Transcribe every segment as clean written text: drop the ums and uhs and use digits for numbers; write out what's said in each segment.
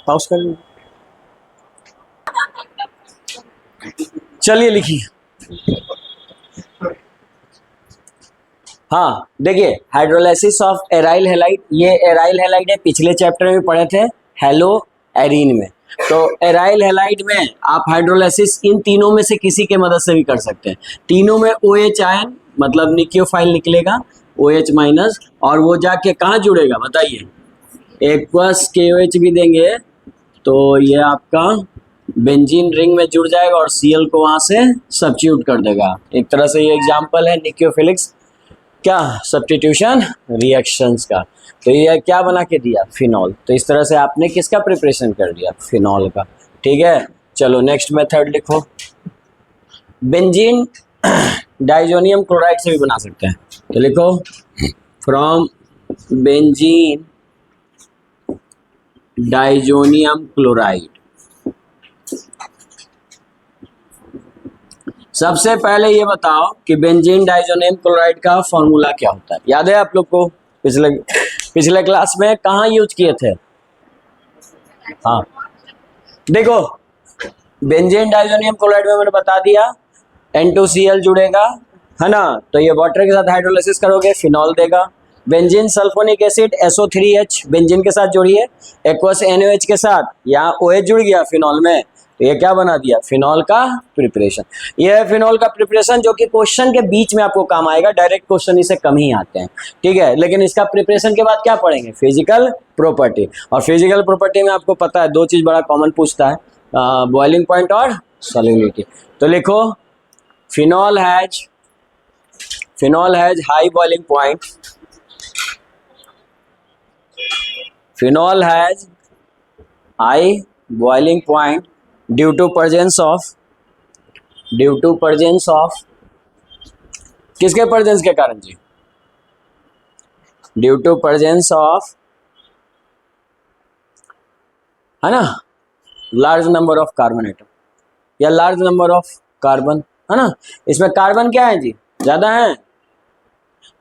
Pause कर, चलिए लिखिए। हाँ देखिए, हाइड्रोलाइसिस ऑफ एराइल हैलाइड, ये एराइल हैलाइड है, पिछले चैप्टर में पढ़े थे हेलो एरीन में। तो एराइल हैलाइड में आप हाइड्रोलाइसिस इन तीनों में से किसी के मदद से भी कर सकते हैं। तीनों में OH आयन मतलब न्यूक्लियोफाइल निकलेगा OH माइनस, और वो जाके कहाँ जुड़ेगा बताइए, एक्वस KOH भी देंगे तो ये आपका बेंजीन रिंग में जुड़ जाएगा और Cl को वहां से सब्स्टिट्यूट कर देगा। एक तरह से ये एग्जांपल है न्यूक्लियोफिलिक्स क्या, सब्स्टिट्यूशन रिएक्शंस का। तो ये क्या बना के दिया, फिनॉल। तो इस तरह से आपने किसका प्रिपरेशन कर दिया, फिनॉल का। ठीक है, चलो नेक्स्ट मेथड लिखो। बेंजीन डाइजोनियम क्लोराइड से भी बना सकते हैं, तो लिखो फ्रॉम बेंजीन डाइजोनियम क्लोराइड। सबसे पहले ये बताओ कि बेंजीन डाइजोनियम क्लोराइड का फॉर्मूला क्या होता है, याद है आप लोग को, पिछले क्लास में कहाँ यूज किए थे। हाँ देखो, बेंजीन डाइजोनियम क्लोराइड में मैंने बता दिया N2Cl जुड़ेगा, है ना, तो ये वाटर के साथ हाइड्रोलाइसिस करोगे फिनॉल देगा। Benzene sulphonic acid SO3H benzene के साथ जोड़िए, एक्वस NaOH के साथ, यहाँ OH जुड़ गया फिनॉल में, तो ये क्या बना दिया, फिनॉल का प्रिपरेशन। ये है फिनॉल का प्रिपरेशन, जो कि क्वेश्चन के बीच में आपको काम आएगा, डायरेक्ट क्वेश्चन इसे कम ही आते हैं। ठीक है, लेकिन इसका प्रिपरेशन के बाद क्या पढ़ेंगे, फिजिकल प्रॉपर्टी। और फिजिकल प्रॉपर्टी में आपको पता है दो चीज बड़ा कॉमन पूछता है, बॉइलिंग पॉइंट और सॉल्युबिलिटी। तो लिखो phenol has high boiling point, phenol has high boiling point due to presence of किसके प्रेजेंस के कारण जी, ड्यू टू प्रेजेंस ऑफ, है ना, large number of carbon atom या लार्ज नंबर ऑफ कार्बन, है ना। इसमें कार्बन क्या है जी, ज्यादा है,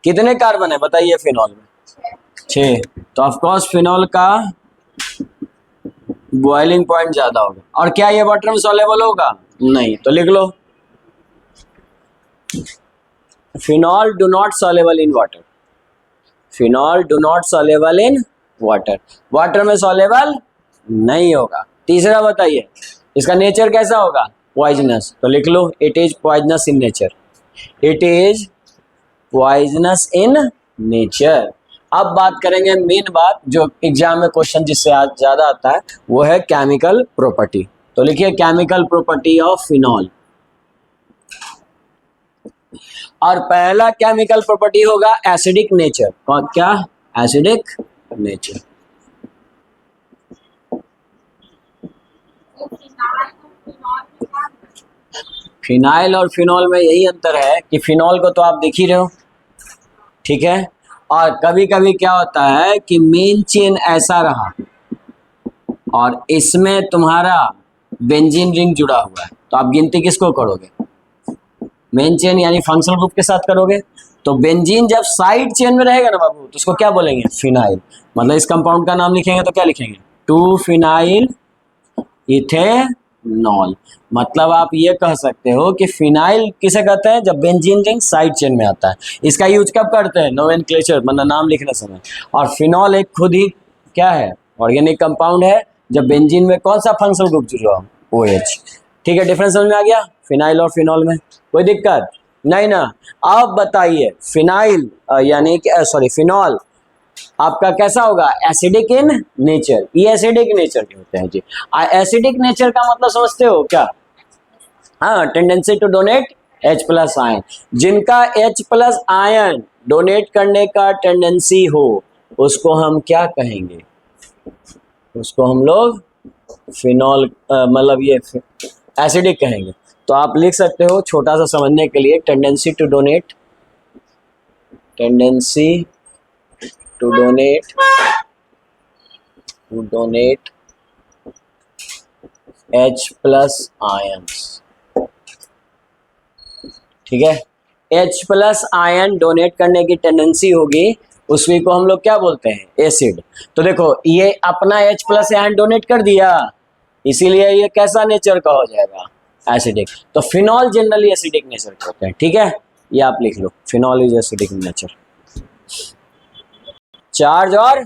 कितने कार्बन है बताइए फिनॉल में, 6। तो ऑफ कोर्स फिनॉल का बॉइलिंग पॉइंट ज्यादा होगा। और क्या ये वाटर में सॉल्युबल होगा, नहीं, तो लिख लो phenol do not soluble in water, phenol do not soluble in water, water में सॉल्युबल नहीं होगा। तीसरा बताइए इसका नेचर कैसा होगा, पॉइजनस, तो लिख लो it is poisonous in nature, it is poisonous in nature. अब बात करेंगे मेन बात, जो एग्जाम में क्वेश्चन जिससे आज ज्यादा आता है, वो है केमिकल प्रॉपर्टी। तो लिखिए केमिकल प्रॉपर्टी ऑफ फिनॉल। और पहला केमिकल प्रॉपर्टी होगा एसिडिक नेचर। क्या, एसिडिक नेचर। फिनाइल और फिनॉल में यही अंतर है कि फिनॉल को तो आप देख ही रहे हो, ठीक है, और कभी कभी क्या होता है कि मेन चेन ऐसा रहा और इसमें तुम्हारा बेंजीन रिंग जुड़ा हुआ है, तो आप गिनती किसको करोगे, मेन चेन यानी फंक्शनल ग्रुप के साथ करोगे। तो बेंजीन जब साइड चेन में रहेगा ना बाबू, तो उसको क्या बोलेंगे, फिनाइल। मतलब इस कंपाउंड का नाम लिखेंगे तो क्या लिखेंगे, 2 फिनाइल इथेनॉल। मतलब आप ये कह सकते हो कि फिनाइल किसे कहते हैं, जब बेंजीन रिंग साइड चेन में आता है। इसका यूज कब करते हैं, नोमेनक्लेचर मतलब नाम लिखने समय। और फिनॉल एक खुद ही क्या है, ऑर्गेनिक कंपाउंड है, जब बेंजीन में कौन सा फंक्शनल ग्रुप जुड़ा हो, OH। ठीक है, डिफरेंस समझ में आ गया फिनाइल और फिनॉल में, कोई दिक्कत नहीं ना। अब बताइए फिनाइल यानी कि सॉरी फिनॉल आपका कैसा होगा, एसिडिक इन नेचर। ये एसिडिक नेचर के होते हैं जी। एसिडिक नेचर का मतलब समझते हो क्या, हाँ, tendency to donate H+ ion. जिनका H+ आयन डोनेट करने का टेंडेंसी हो उसको हम क्या कहेंगे, उसको हम लोग फिनॉल मतलब ये एसिडिक कहेंगे। तो आप लिख सकते हो छोटा सा समझने के लिए, tendency to donate H+ ions. ठीक है, H+ आयन डोनेट करने की टेंडेंसी होगी उसी को हम लोग क्या बोलते हैं, एसिड। तो देखो ये अपना H प्लस आयन डोनेट कर दिया, इसीलिए ये कैसा नेचर का हो जाएगा, एसिडिक। तो फिनॉल जनरली एसिडिक नेचर के होते हैं, ठीक है, ये आप लिख लो, phenol is acidic nature. Charge और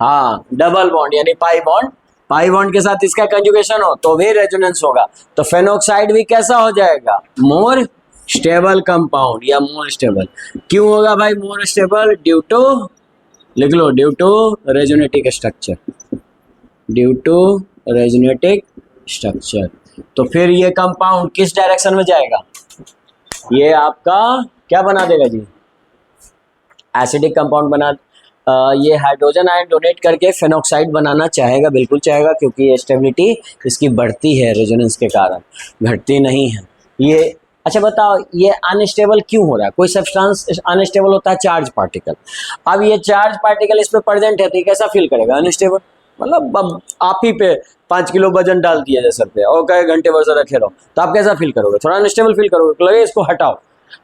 हाँ डबल बॉन्ड यानी पाई बॉन्ड, पाई बॉन्ड के साथ इसका कंजुगेशन हो तो भी रेजोनेंस होगा। तो फेनोक्साइड भी कैसा हो जाएगा, मोर स्टेबल कंपाउंड या मोर स्टेबल। क्यों होगा भाई मोर स्टेबल, ड्यू टू, लिख लो, due to resonetic structure, due to resonetic structure. तो फिर ये कंपाउंड किस डायरेक्शन में जाएगा, ये आपका क्या बना देगा जी, एसिडिक कंपाउंड बना। ये हाइड्रोजन आयन डोनेट करके फेनोक्साइड बनाना चाहेगा, बिल्कुल चाहेगा, क्योंकि ये स्टेबिलिटी इसकी बढ़ती है रेजोनेंस के कारण, घटती नहीं है ये। अच्छा बताओ ये अनस्टेबल क्यों हो रहा है, कोई सब्सटेंस अनस्टेबल होता है, चार्ज पार्टिकल। अब ये चार्ज पार्टिकल इस पे प्रेजेंट है तो ये कैसा फील करेगा, अनस्टेबल। मतलब अब आप ही पे 5 किलो वजन डाल दिया जाए सर पे और कई घंटे भर से रखे रहो तो आप कैसा फील करोगे, थोड़ा अनस्टेबल फील करोगे, लगे इसको हटाओ।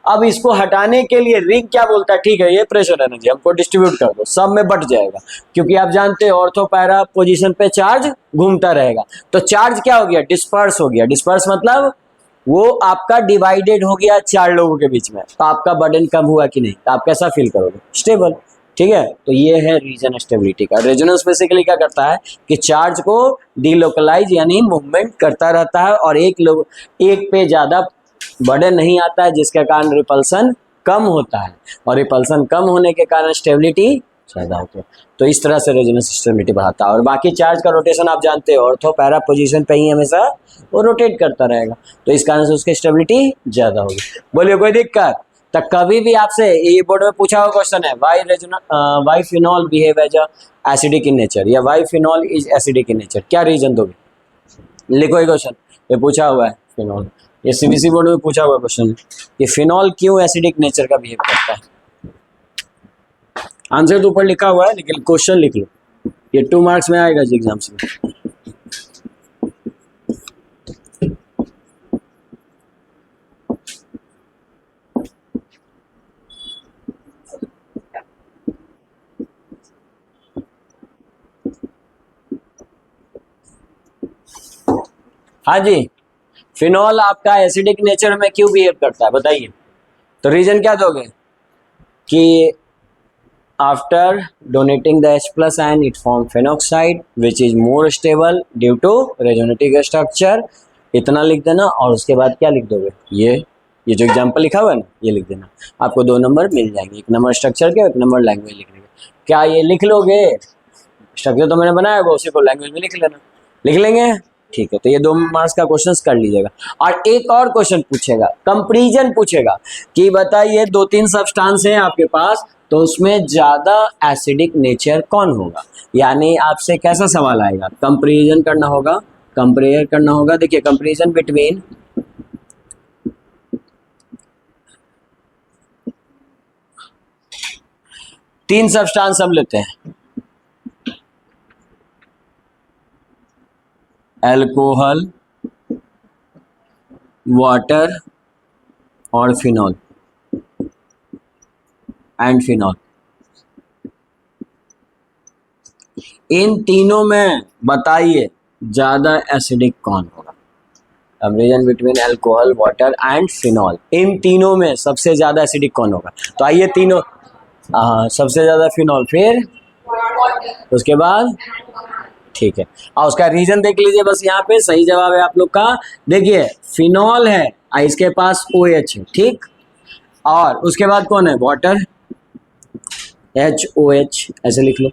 अब इसको हटाने के लिए रिंग क्या बोलता है, ठीक है ये प्रेशर एनर्जी हमको डिस्ट्रीब्यूट कर दो, सब में बट जाएगा, क्योंकि आप जानते हो ऑर्थो पैरा पोजीशन पे चार्ज घूमता रहेगा। तो चार्ज क्या हो गया, डिस्पर्स हो गया। डिस्पर्स मतलब वो आपका डिवाइडेड हो गया 4 लोगों के बीच में, तो आपका बर्डन कम हुआ कि नहीं, तो आप कैसा फील करोगे, स्टेबल। ठीक है, तो ये है रीजन स्टेबिलिटी का। रेजोनेंस बेसिकली क्या करता है कि चार्ज को डीलोकलाइज यानी मूवमेंट करता रहता है और एक पे ज्यादा बर्डन नहीं आता है, जिसके कारण रिपल्सन कम होता है, और रिपल्सन कम होने के कारण स्टेबिलिटी ज्यादा होती है। तो इस तरह से रेजोनेंस स्टेबिलिटी बढ़ाता है। और बाकी चार्ज का रोटेशन आप जानते हो, ऑर्थो पैरा पोजीशन पे ही हमेशा वो रोटेट करता रहेगा, तो इस कारण से उसकी स्टेबिलिटी ज्यादा होगी। बोलिए कोई दिक्कत। तो कभी भी आपसे ये बोर्ड में पूछा हुआ क्वेश्चन है, why phenol behave as acidic in nature, या why phenol is acidic in nature, क्या रीजन दोगे, लिखो ये क्वेश्चन, ये पूछा हुआ है फिनॉल, ये सीबीएसई बोर्ड में पूछा हुआ क्वेश्चन है कि फिनॉल क्यों एसिडिक नेचर का बिहेव करता है। आंसर तो ऊपर लिखा हुआ है लेकिन क्वेश्चन लिख लो, ये 2 मार्क्स में आएगा जी एग्जाम्स में। हाँ जी, फिनॉल आपका एसिडिक नेचर में क्यों बिहेव करता है बताइए। तो रीजन क्या दोगे कि after donating the H plus ion it form phenoxide which is more stable due to resonetic structure, इतना लिख देना। और उसके बाद क्या लिख दोगे, ये जो एग्जांपल लिखा हुआ है ना ये लिख देना, आपको 2 नंबर मिल जाएंगे, 1 नंबर स्ट्रक्चर के, 1 नंबर लैंग्वेज लिखने के। क्या ये लिख लोगे, स्ट्रक्चर तो मैंने बनाया होगा उसी को लैंग्वेज में लिख लेना, लिख लेंगे, ठीक है। तो ये 2 मार्क्स का क्वेश्चन कर लीजिएगा। और एक और क्वेश्चन पूछेगा, कंपैरिजन पूछेगा कि बताइए 2-3 सब्सटेंस है आपके पास, तो उसमें ज्यादा एसिडिक नेचर कौन होगा। यानी आपसे कैसा सवाल आएगा, कंपैरिजन करना होगा, कंपेयर करना होगा। देखिए कंपैरिजन बिटवीन तीन सब्सटेंस हम लेते हैं, अल्कोहल, वाटर और फिनॉल एंड फिनॉल। इन तीनों में बताइए ज्यादा एसिडिक कौन होगा। Comparison between alcohol, water and phenol, इन तीनों में सबसे ज्यादा एसिडिक कौन होगा। तो आइए तीनों, सबसे ज्यादा फिनॉल, फिर उसके बाद, ठीक है। और उसका रीजन देख लीजिए बस, यहाँ पे सही जवाब है आप लोग का। देखिए फिनॉल है और इसके पास OH है, ठीक, और उसके बाद कौन है, वाटर, HOH, ऐसे लिख लो,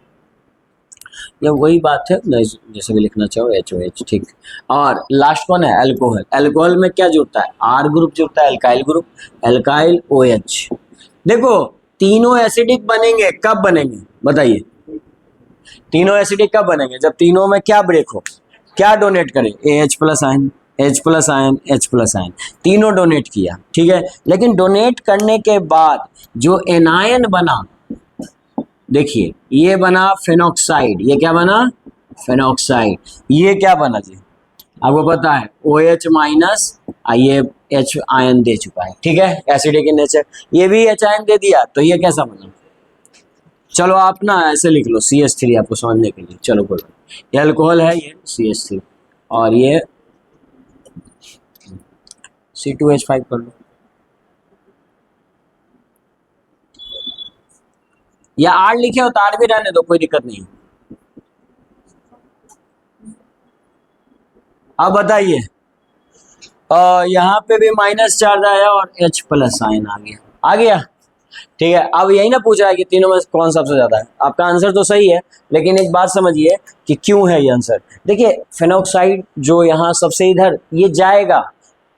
ये वही बात है जैसे भी लिखना चाहो, HOH, ठीक। और लास्ट कौन है, अल्कोहल। अल्कोहल में क्या जुड़ता है, R ग्रुप जुड़ता है, अल्काइल ग्रुप, अल्काइल OH। देखो तीनों एसिडिक बनेंगे, कब बनेंगे बताइए, तीनों एसिडिक कब बनेंगे, जब तीनों में क्या ब्रेक हो, क्या डोनेट करें, H plus ion, H plus ion, H plus ion, तीनों डोनेट किया, ठीक है। लेकिन डोनेट करने के बाद जो एनायन बना, देखिए ये बना फेनोक्साइड, ये क्या बना, फेनोक्साइड। ये क्या बना जी, आपको पता है OH माइनस, ये H आयन दे चुका है, ठीक है, एसिडिक इन नेचर। ये भी H आयन दे दिया, तो ये कैसा बना, चलो आप ना ऐसे लिख लो CH3 आपको समझने के लिए। चलो बोलो, ये अल्कोहल है, ये CH3 और ये C2H5 कर लो, या R लिखे हो तो R भी रहने दो, कोई दिक्कत नहीं। अब बताइए, यहाँ पे भी माइनस चार्ज आया और H प्लस साइन आ गया, आ गया। ठीक है, अब यही ना पूछा है कि तीनों में कौन सबसे ज्यादा है। आपका आंसर तो सही है, लेकिन एक बात समझिए कि क्यों है ये आंसर। देखिए फेनॉक्साइड जो यहाँ सबसे इधर ये जाएगा,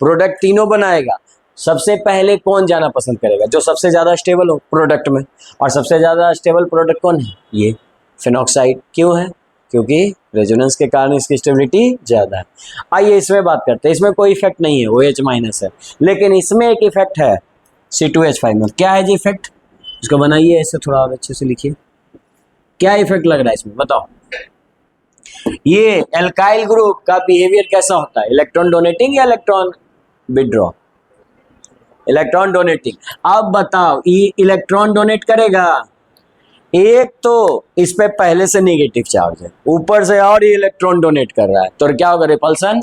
प्रोडक्ट तीनों बनाएगा, सबसे पहले कौन जाना पसंद करेगा? जो सबसे ज्यादा स्टेबल हो प्रोडक्ट में, और सबसे ज्यादा स्टेबल प्रोडक्ट कौन है? ये फेनॉक्साइड। क्यों है? क्योंकि रेजोनेंस के कारण इसकी स्टेबिलिटी ज्यादा है। आइए इसमें बात करते हैं। इसमें कोई इफेक्ट नहीं है, OH माइनस है, लेकिन इसमें एक इफेक्ट है C2H5 में। क्या है जी इफेक्ट? इसको बनाइए ऐसे, थोड़ा और अच्छे से लिखिए। क्या इफेक्ट लग रहा है इसमें, बताओ। ये एल्काइल ग्रुप का बिहेवियर कैसा होता है? इलेक्ट्रॉन डोनेटिंग या इलेक्ट्रॉन विड्रॉ? Electron donating. अब बताओ, ये इलेक्ट्रॉन डोनेट करेगा। एक तो इस पे पहले से नेगेटिव चार्ज है, ऊपर से और ये इलेक्ट्रॉन डोनेट कर रहा है, तो क्या होगा? रिपल्सन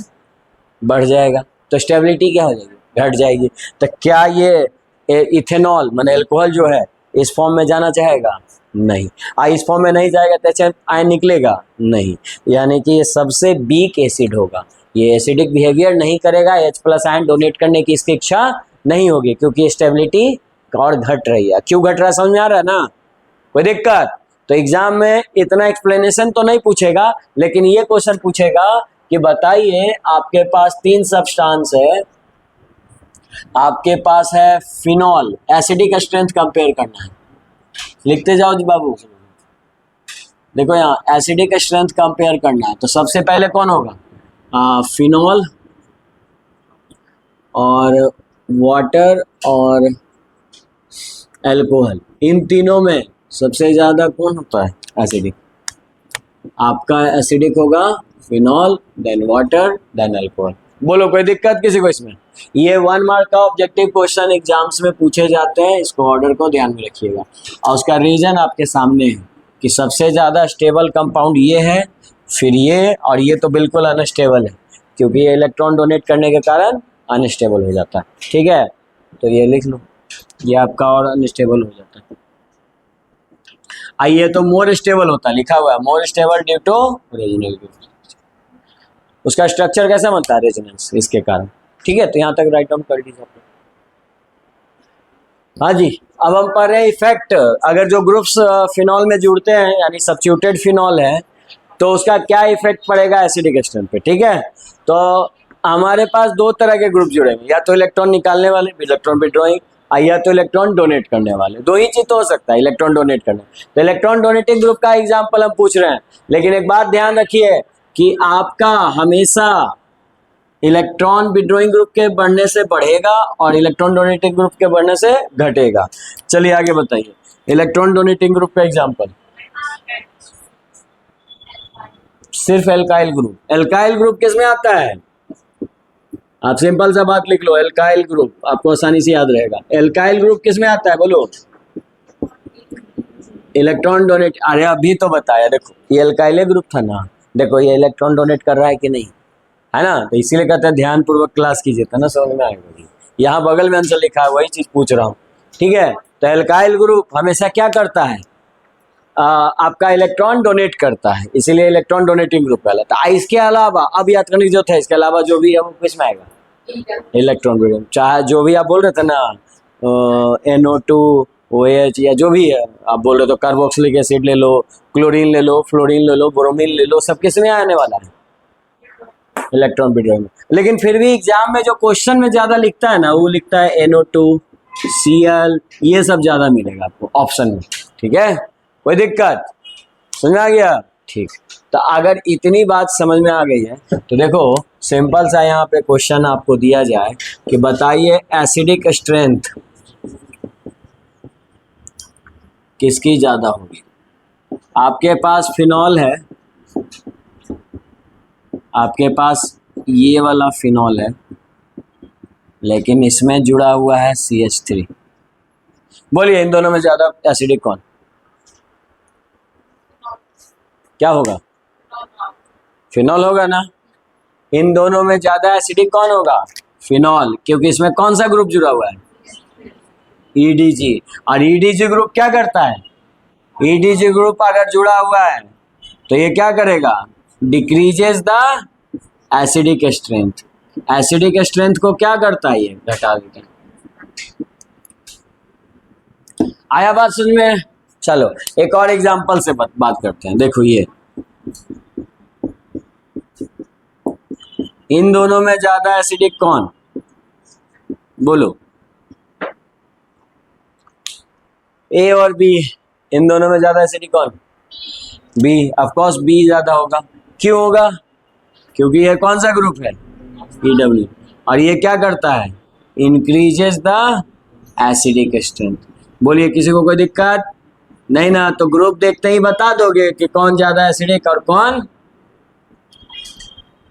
बढ़ जाएगा, तो स्टेबिलिटी क्या हो जाएगी? घट जाएगी। तो क्या ये इथेनॉल माने अल्कोहल जो है इस फॉर्म में जाना चाहेगा? नहीं। इस फॉर्म में नहीं जाएगा तो आयन निकलेगा नहीं, यानी कि ये सबसे वीक एसिड होगा। ये एसिडिक बिहेवियर नहीं करेगा, H प्लस आयन डोनेट करने की इसकी इच्छा नहीं होगी, क्योंकि स्टेबिलिटी और घट रही है। क्यों घट रहा है समझ में आ रहा है ना? कोई दिक्कत? तो एग्जाम में इतना एक्सप्लेनेशन तो नहीं पूछेगा, लेकिन ये क्वेश्चन पूछेगा कि बताइए आपके पास 3 सब्सटेंस है, आपके पास है फिनॉल, एसिडिक स्ट्रेंथ कंपेयर करना है। लिखते जाओ जी बाबू। देखो यहाँ एसिडिक स्ट्रेंथ कंपेयर करना है, तो सबसे पहले कौन होगा? फिनॉल और वाटर और अल्कोहल, इन तीनों में सबसे ज्यादा कौन होता है? एसिडिक। आपका एसिडिक होगा phenol, then water, then alcohol. बोलो कोई दिक्कत किसी को इसमें? ये 1 मार्क का ऑब्जेक्टिव क्वेश्चन एग्जाम्स में पूछे जाते हैं, इसको ऑर्डर को ध्यान में रखिएगा। और उसका रीजन आपके सामने है कि सबसे ज़्यादा स्टेबल कंपाउंड ये है, फिर ये, और ये तो बिल्कुल अनस्टेबल है, क्योंकि ये इलेक्ट्रॉन डोनेट करने के कारण अनस्टेबल हो जाता है। ठीक है, तो ये लिख लो, ये आपका और अनस्टेबल हो जाता है। आइए, तो मोर स्टेबल होता है, लिखा हुआ है more stable due to resonance. उसका स्ट्रक्चर कैसा बनता है? रेजोनेंस, इसके कारण। ठीक है, तो यहाँ तक राइट डाउन कर दीजिए। हाँ जी, अब हम पढ़ रहे हैं इफेक्ट। अगर जो ग्रुप्स फिनॉल में जुड़ते हैं, यानी सब्स्टिट्यूटेड फिनॉल है, तो उसका क्या इफेक्ट पड़ेगा एसिडिक स्ट्रेंथ पे। ठीक है, तो हमारे पास 2 तरह के ग्रुप जुड़ेंगे, या तो इलेक्ट्रॉन निकालने वाले, इलेक्ट्रॉन विड्रॉइंग, या तो इलेक्ट्रॉन डोनेट करने वाले। 2 ही चीज तो हो सकता है, इलेक्ट्रॉन डोनेट करने। तो इलेक्ट्रॉन डोनेटिंग ग्रुप का एग्जाम्पल हम पूछ रहे हैं, लेकिन एक बात ध्यान रखिए कि आपका हमेशा इलेक्ट्रॉन विड्रॉइंग ग्रुप के बढ़ने से बढ़ेगा और इलेक्ट्रॉन डोनेटिंग ग्रुप के बढ़ने से घटेगा। चलिए आगे बताइए, इलेक्ट्रॉन डोनेटिंग ग्रुप का एग्जाम्पल। सिर्फ एल्काइल ग्रुप। एल्काइल ग्रुप किस में आता है? आप सिंपल सा बात लिख लो, एल्काइल ग्रुप, आपको आसानी से याद रहेगा। एल्काइल ग्रुप किस में आता है बोलो? Electron donate. अरे अभी तो बताया, देखो ये एल्काइल ग्रुप था ना, देखो ये इलेक्ट्रॉन डोनेट कर रहा है कि नहीं, है ना? तो इसीलिए कहते हैं ध्यान पूर्वक क्लास कीजिए, था ना, समझ में आएगा। यहाँ बगल में आंसर लिखा है, वही चीज पूछ रहा हूँ। ठीक है, तो एल्काइल ग्रुप हमेशा क्या करता है? आपका इलेक्ट्रॉन डोनेट करता है, इसीलिए इलेक्ट्रॉन डोनेटिंग ग्रुप कहलाता है। इसके अलावा अब याद करने की जरूरत है, इसके अलावा जो भी है वो किस में आएगा? Electron withdrawing. चाहे जो भी आप बोल रहे थे ना, NO2 OH या जो भी है आप बोल रहे, तो कार्बोक्सिलिक एसिड ले लो, क्लोरीन ले लो, फ्लोरीन ले लो, ब्रोमीन ले लो, सब किस में आने वाला है? Electron withdrawing. लेकिन फिर भी एग्जाम में जो क्वेश्चन में ज्यादा लिखता है ना, वो लिखता है NO2 Cl, ये सब ज्यादा मिलेगा आपको ऑप्शन में। ठीक है, कोई दिक्कत? समझ आ गया? ठीक। तो अगर इतनी बात समझ में आ गई है, तो देखो सिंपल सा यहाँ पे क्वेश्चन आपको दिया जाए कि बताइए एसिडिक स्ट्रेंथ किसकी ज्यादा होगी। आपके पास फिनॉल है, आपके पास ये वाला फिनॉल है, लेकिन इसमें जुड़ा हुआ है CH3। बोलिए इन दोनों में ज्यादा एसिडिक कौन? क्या होगा? फिनॉल होगा ना। इन दोनों में ज्यादा एसिडिक कौन होगा? फिनॉल, क्योंकि इसमें कौन सा ग्रुप जुड़ा हुआ है? ईडीजी। और ईडीजी ग्रुप क्या करता है? ईडीजी ग्रुप अगर जुड़ा हुआ है तो ये क्या करेगा? Decreases the acidic strength. Acidic strength को क्या करता है? ये घटा देता है। आया बात समझ में? चलो एक और एग्जांपल से बात करते हैं। देखो ये इन दोनों में ज्यादा एसिडिक कौन? बोलो। ए और बी, इन दोनों में ज्यादा एसिडिक कौन? बी। ऑफ कोर्स बी ज्यादा होगा। क्यों होगा? क्योंकि ये कौन सा ग्रुप है? EW। और ये क्या करता है? Increases the acidic strength. बोलिए किसी को कोई दिक्कत नहीं ना? तो ग्रुप देखते ही बता दोगे कि कौन ज्यादा एसिडिक और कौन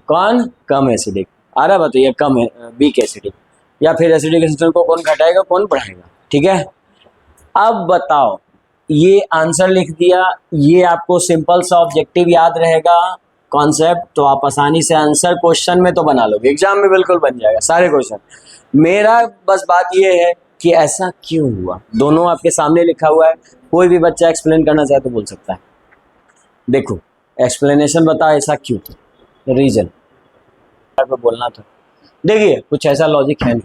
कौन कम एसिडिक। आ रहा बताइए, कम है वीक एसिडिक, या फिर एसिडिक स्ट्रेंथ को कौन घटाएगा कौन बढ़ाएगा। ठीक है, अब बताओ, ये आंसर लिख दिया, ये आपको सिंपल सा ऑब्जेक्टिव याद रहेगा कॉन्सेप्ट, तो आप आसानी से आंसर क्वेश्चन में तो बना लोगे, एग्जाम में बिल्कुल बन जाएगा सारे क्वेश्चन। मेरा बस बात ये है कि ऐसा क्यों हुआ, दोनों आपके सामने लिखा हुआ है, कोई भी बच्चा एक्सप्लेन करना चाहे तो बोल सकता है। देखो एक्सप्लेनेशन बता ऐसा क्यों, रीजन पे बोलना था। देखिए कुछ ऐसा लॉजिक है नहीं।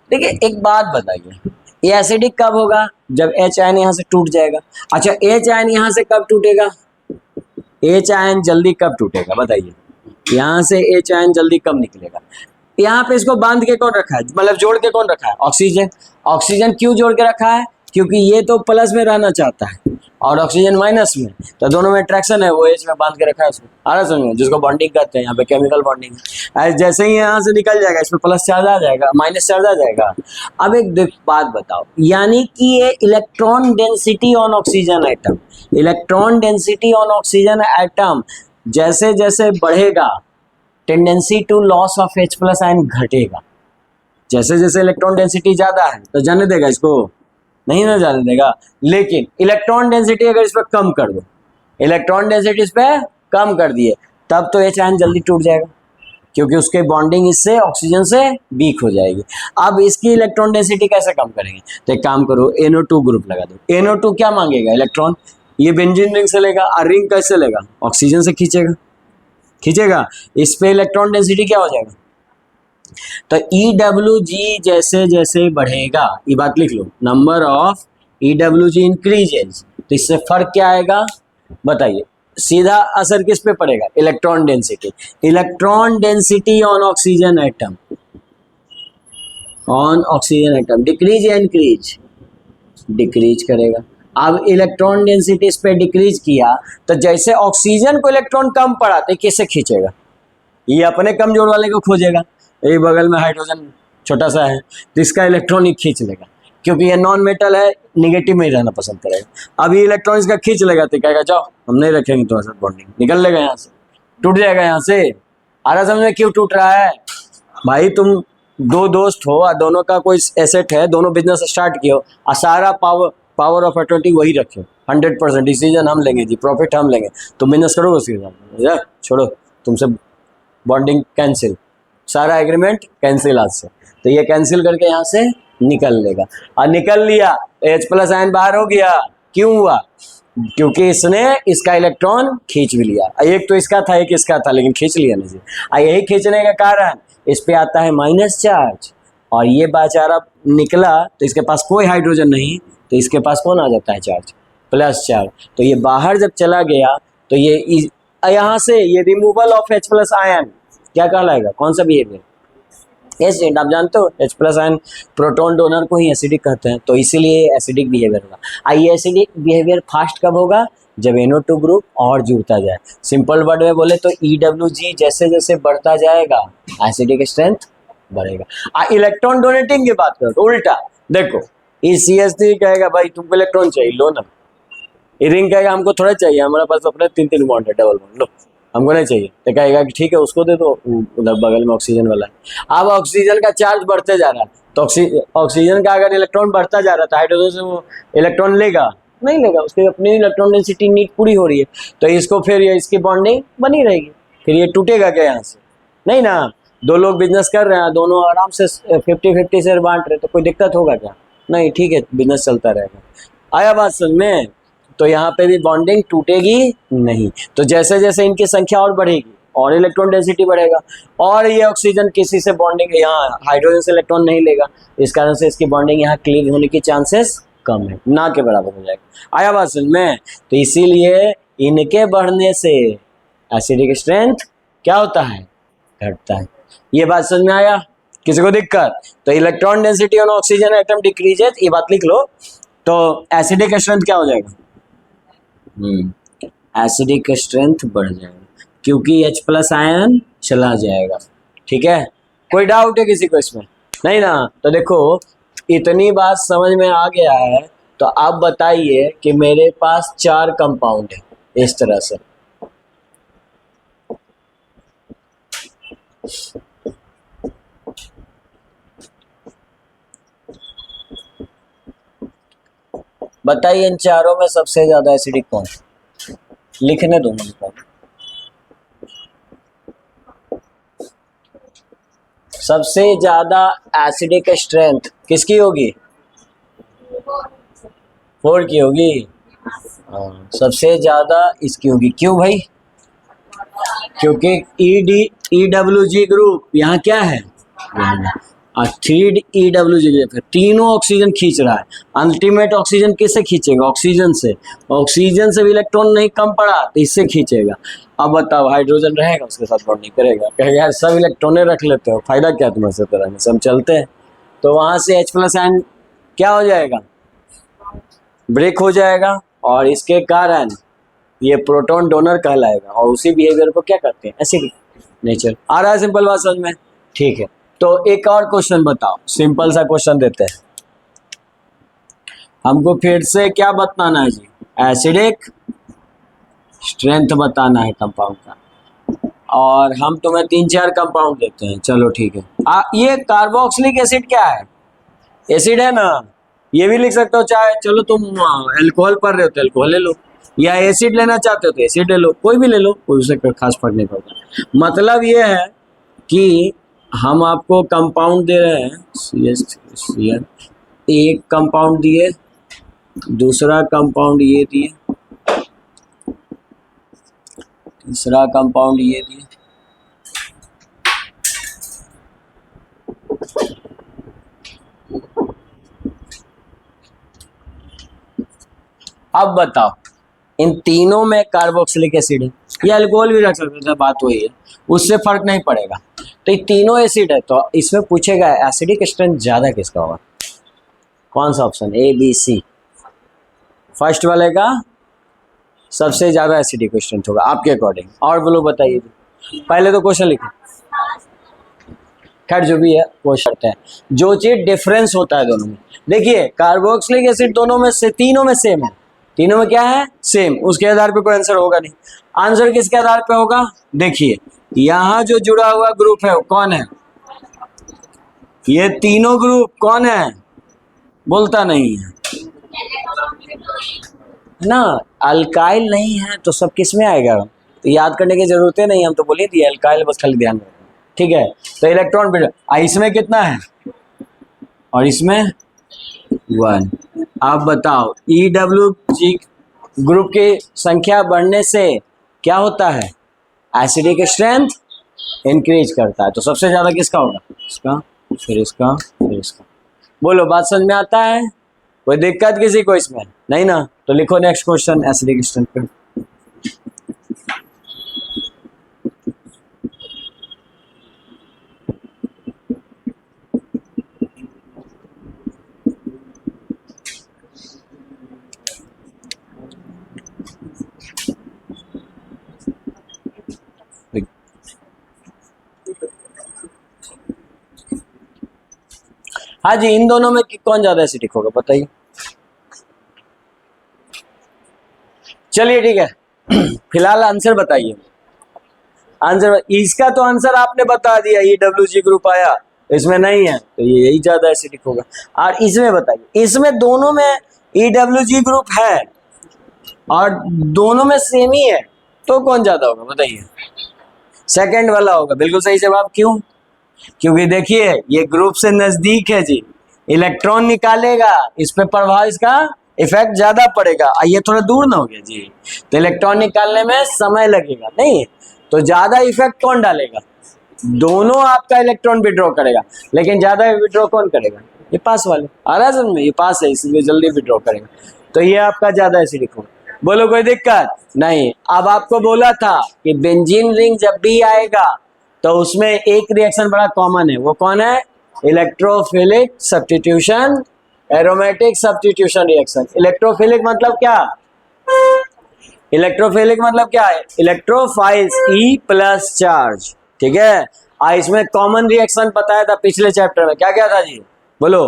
देखिए एक बात बताइए, ये एसिडिक कब होगा? जब H आयन यहाँ से टूट जाएगा। अच्छा H आयन यहाँ से कब टूटेगा? H आयन जल्दी कब टूटेगा बताइए? यहाँ से H आयन जल्दी कब निकलेगा? यहाँ पे इसको बांध के कौन रखा है, मतलब जोड़ के कौन रखा है? ऑक्सीजन। ऑक्सीजन क्यों जोड़ के रखा है? क्योंकि ये तो प्लस में रहना चाहता है और ऑक्सीजन माइनस में, तो दोनों में अट्रैक्शन है, वो H में बांध के रखा है उसको। आ रहा समझ में? जिसको बॉन्डिंग कहते हैं, यहाँ पे केमिकल बॉन्डिंग है। जैसे ही यहाँ से निकल जाएगा इसमें प्लस चार्ज आ जाएगा, माइनस चार्ज आ जाएगा। अब एक बात बताओ, यानी कि ये electron density on oxygen atom, electron density on oxygen atom जैसे जैसे बढ़ेगा, tendency to loss of H+ ion घटेगा। जैसे जैसे इलेक्ट्रॉन डेंसिटी ज्यादा है तो जाने देगा इसको? नहीं ना जाने देगा। लेकिन इलेक्ट्रॉन डेंसिटी अगर इस पर कम कर दो, इलेक्ट्रॉन डेंसिटी इस पर कम कर दिए, तब तो H आयन जल्दी टूट जाएगा, क्योंकि उसके बॉन्डिंग इससे ऑक्सीजन से वीक हो जाएगी। अब इसकी इलेक्ट्रॉन डेंसिटी कैसे कम करेंगे? तो एक काम करो, NO2 ग्रुप लगा दो। NO2 क्या मांगेगा? इलेक्ट्रॉन। ये बेंजीन रिंग से लेगा, और रिंग कैसे लेगा? ऑक्सीजन से खींचेगा। इस पे इलेक्ट्रॉन डेंसिटी क्या हो जाएगा? तो EWG जैसे जैसे बढ़ेगा, ये बात लिख लो, नंबर ऑफ EWG इंक्रीजेज, तो इससे फर्क क्या आएगा बताइए? सीधा असर किस पे पड़ेगा? Electron density. Electron density on oxygen atom, on oxygen atom decrease या इंक्रीज? डिक्रीज करेगा। अब इलेक्ट्रॉन डेंसिटी इस पे डिक्रीज किया, तो जैसे ऑक्सीजन को इलेक्ट्रॉन कम पड़ा तो किससे खींचेगा? ये अपने कमजोर वाले को खोजेगा। एक बगल में हाइड्रोजन छोटा सा है तो इसका इलेक्ट्रॉन ही खींच लेगा, क्योंकि ये नॉन मेटल है, निगेटिव में ही रहना पसंद करेगा। अब ये इलेक्ट्रॉन इसका खींच लेगा तो कहेगा जाओ हम नहीं रखेंगे तुम्हारे साथ बॉन्डिंग, निकल लेगा यहाँ से, टूट जाएगा यहाँ से। आ रहा समझ में क्यों टूट रहा है? भाई तुम दो दोस्त हो और दोनों का कोई एसेट है, दोनों बिजनेस स्टार्ट किए हो और सारा पावर ऑफ अटॉर्निटी वही रखे, 100% डिसीजन हम लेंगे जी, प्रॉफिट हम लेंगे, तुम बिजनेस करोगे उसके साथ? छोड़ो, तुमसे बॉन्डिंग कैंसिल, सारा एग्रीमेंट कैंसिल आज से। तो ये कैंसिल करके यहाँ से निकल लेगा, और निकल लिया H+ आयन बाहर हो गया। क्यों हुआ? क्योंकि इसने इसका इलेक्ट्रॉन खींच भी लिया। एक तो इसका था, एक इसका था, लेकिन खींच लिया नहीं। और यही खींचने का कारण इस पे आता है माइनस चार्ज, और ये बेचारा निकला तो इसके पास कोई हाइड्रोजन नहीं, तो इसके पास कौन आ जाता है? Charge, plus charge. तो ये बाहर जब चला गया तो ये यहाँ से ये रिमूवल ऑफ H+ आयन क्या कहलाएगा? कौन सा बिहेवियर? एसिड। आप जानते हो H+ आयन प्रोटॉन डोनर को ही एसिडिक कहते हैं, तो इसीलिए एसिडिक बिहेवियर होगा। ये एसिडिक बिहेवियर फास्ट कब होगा? जब NO2 ग्रुप और जुड़ता जाए। सिंपल वर्ड में बोले तो EWG जैसे जैसे बढ़ता जाएगा एसिडिक स्ट्रेंथ बढ़ेगा। इलेक्ट्रॉन डोनेटिंग की बात करो तो उल्टा, देखो इस CH3 कहेगा भाई तुमको इलेक्ट्रॉन चाहिए, लो ना। रिंग कहेगा हमको थोड़ा चाहिए, हमारे पास अपने 3 बॉन्ड है, डबल बॉन्ड, लो हमको नहीं चाहिए। तो कहेगा कि ठीक है उसको दे दो, उधर बगल में ऑक्सीजन वाला है। अब ऑक्सीजन का चार्ज बढ़ते जा रहा है, तो ऑक्सीजन का अगर इलेक्ट्रॉन बढ़ता जा रहा है तो हाइड्रोजन से वो इलेक्ट्रॉन लेगा नहीं लेगा, उसकी अपनी इलेक्ट्रॉन डेंसिटी नीड पूरी हो रही है, तो इसको फिर ये इसकी बॉन्डिंग बनी रहेगी, फिर ये टूटेगा क्या यहाँ से? नहीं ना। दो लोग बिजनेस कर रहे हैं, दोनों आराम से 50-50 शेयर बांट रहे, तो कोई दिक्कत होगा क्या? नहीं, ठीक है, बिजनेस चलता रहेगा। आया बात समझ में? तो यहाँ पे भी बॉन्डिंग टूटेगी नहीं। तो जैसे जैसे इनकी संख्या और बढ़ेगी और इलेक्ट्रॉन डेंसिटी बढ़ेगा, और ये ऑक्सीजन किसी से बॉन्डिंग यहाँ हाइड्रोजन से इलेक्ट्रॉन नहीं लेगा, इस कारण से इसकी बॉन्डिंग यहाँ क्लीव होने की चांसेस कम है, ना के बराबर हो जाएगा। आया बात समझ में? तो इसीलिए इनके बढ़ने से एसिडिक स्ट्रेंथ क्या होता है? घटता है। ये बात समझ में आया? किसी को दिक्कत? तो electron density on oxygen atom decreases, ये बात लिख लो, तो एसिडिक स्ट्रेंथ क्या हो जाएगा? एसिडिक स्ट्रेंथ बढ़ जाएगा, क्योंकि H+ आयन चला जाएगा। ठीक है, कोई डाउट है किसी को इसमें? नहीं ना। तो देखो, इतनी बात समझ में आ गया है, तो आप बताइए कि मेरे पास 4 कंपाउंड है इस तरह से, बताइए इन चारों में सबसे ज्यादा एसिडिक कौन? लिखने दो मुझे को। सबसे ज्यादा एसिडिक स्ट्रेंथ किसकी होगी? 4 की होगी। सबसे ज्यादा इसकी होगी। क्यों भाई? क्योंकि EWG ग्रुप यहाँ क्या है? और 3EWG, फिर तीनों ऑक्सीजन खींच रहा है। अल्टीमेट ऑक्सीजन किससे खींचेगा? ऑक्सीजन से। ऑक्सीजन से भी इलेक्ट्रॉन नहीं कम पड़ा तो इससे खींचेगा। अब बताओ, हाइड्रोजन रहेगा उसके साथ बॉन्डिंग करेगा, कहेगा यार सब इलेक्ट्रॉने रख लेते हो, फायदा क्या तुम्हें से तरह में, सब चलते हैं। तो वहां से H+ आयन क्या हो जाएगा? ब्रेक हो जाएगा, और इसके कारण ये प्रोटॉन डोनर कहलाएगा, और उसी बिहेवियर को क्या करते हैं? Acidic nature. आ रहा है सिंपल बात समझ में? ठीक है, तो एक और क्वेश्चन बताओ, सिंपल सा क्वेश्चन देते हैं। हमको फिर से क्या बताना है जी? एसिडिक स्ट्रेंथ बताना है कंपाउंड का, और हम तुम्हें 3-4 कंपाउंड देते हैं। चलो ठीक है। ये कार्बोक्सिलिक एसिड क्या है? एसिड है ना, ये भी लिख सकते हो, चाहे चलो तुम अल्कोहल पढ़ रहे हो तो अल्कोहल ले लो, या एसिड लेना चाहते हो तो एसिड ले लो, कोई भी ले लो, कोई उससे खास फर्क नहीं पड़ता। मतलब ये है कि हम आपको कंपाउंड दे रहे हैं, CH3Cl, एक कंपाउंड दिए, दूसरा कंपाउंड ये दिए, तीसरा कंपाउंड ये दिए, अब बताओ इन तीनों में कार्बोक्सिलिक एसिड है, या अल्कोहल भी रख सकते थे, बात वही है, उससे फर्क नहीं पड़ेगा। तो ये तीनों एसिड है, तो इसमें पूछेगा एसिडिक स्ट्रेंथ ज्यादा किसका होगा? कौन सा option? A, B, C। First वाले का सबसे ज्यादा एसिडिक स्ट्रेंथ होगा आपके अकॉर्डिंग। और बोलो, बताइए, पहले तो क्वेश्चन लिखो। खैर जो भी है वो शर्त है, जो चीज डिफरेंस होता है दोनों में। देखिए, कार्बोक्सिलिक एसिड दोनों में से, तीनों में सेम है, तीनों में क्या है? सेम। उसके आधार पे कोई आंसर होगा नहीं। आंसर किसके आधार पे होगा? देखिए, यहाँ जो जुड़ा हुआ ग्रुप है वो कौन है? ये तीनों ग्रुप कौन है? बोलता नहीं है ना। अल्काइल नहीं है तो सब किस में आएगा? तो याद करने की जरूरत नहीं, हम तो बोले दिए अल्काइल, बस खाली ध्यान रखना। ठीक है, तो इलेक्ट्रॉन बिट इसमें कितना है और इसमें 1। आप बताओ, EWG ग्रुप की संख्या बढ़ने से क्या होता है? एसिडिक स्ट्रेंथ इंक्रीज करता है। तो सबसे ज्यादा किसका होगा? इसका, फिर इसका, फिर इसका। बोलो, बात समझ में आता है? कोई दिक्कत किसी को इसमें? नहीं ना। तो लिखो नेक्स्ट क्वेश्चन एसिडिक स्ट्रेंथ पे। हाँ जी, इन दोनों में कौन ज्यादा एसिडिक होगा बताइए? चलिए ठीक है, फिलहाल आंसर बताइए। आंसर, इसका तो आंसर आपने बता दिया, EWG ग्रुप आया, इसमें नहीं है, तो ये यही ज्यादा एसिडिक होगा। और इसमें बताइए, इसमें दोनों में EWG ग्रुप है और दोनों में सेम ही है, तो कौन ज्यादा होगा बताइए? सेकंड वाला होगा, बिल्कुल सही जवाब। क्यों? क्योंकि देखिए ये ग्रुप से नजदीक है जी, इलेक्ट्रॉन निकालेगा, इस पे प्रभाव, इसका इफेक्ट ज्यादा पड़ेगा। ये थोड़ा दूर ना हो गया जी, तो इलेक्ट्रॉन निकालने में समय लगेगा, नहीं तो ज्यादा इफेक्ट कौन डालेगा? दोनों आपका इलेक्ट्रॉन विड्रॉ करेगा, लेकिन ज्यादा विड्रॉ कौन करेगा? ये पास वाले। आ रहा है समझ में? ये पास है इसलिए जल्दी विड्रॉ करेगा, तो ये आपका ज्यादा एसिडिक होगा। बोलो कोई दिक्कत नहीं। अब आपको बोला था कि बेंजीन रिंग जब भी आएगा तो उसमें एक रिएक्शन बड़ा कॉमन है, वो कौन है? Electrophilic substitution, aromatic substitution reaction. Electrophilic मतलब क्या? इलेक्ट्रोफिलिक मतलब क्या है? इलेक्ट्रोफाइल्स E प्लस चार्ज, ठीक है। इसमें कॉमन रिएक्शन बताया था पिछले चैप्टर में, क्या क्या था जी? बोलो।